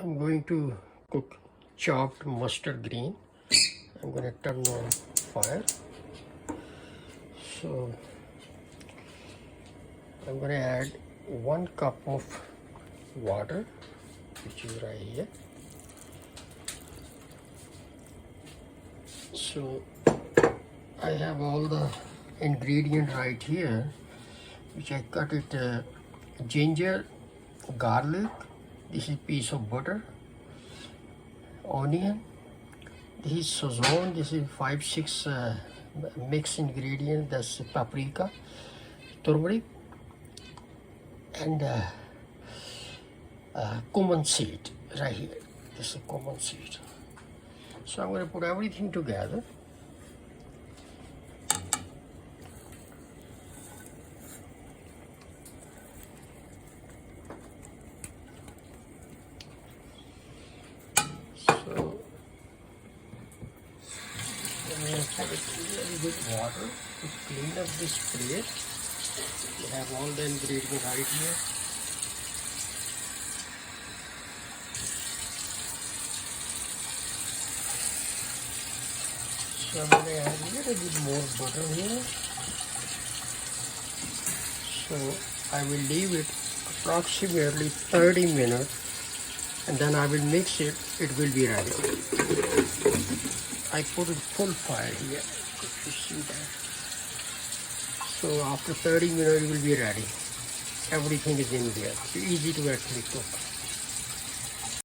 I'm going to cook chopped mustard green. I'm going to turn on fire. So I'm going to add 1 cup of water, which is right here. So I have all the ingredients right here, which I cut it ginger, garlic, this is piece of butter, onion, this is sazon, this is 5-6 mixed ingredient, that's paprika, turmeric, and cumin seed right here. This is cumin seed. So I'm going to put everything together. So I'm going to put a little bit water to clean up this plate. We have all the ingredients right here. So I'm going to add a little bit more butter here. So I will leave it approximately 30 minutes and then I will mix it, it will be ready. I put it full fire here, if you see that. So after 30 minutes it will be ready. Everything is in there. It's easy to actually cook.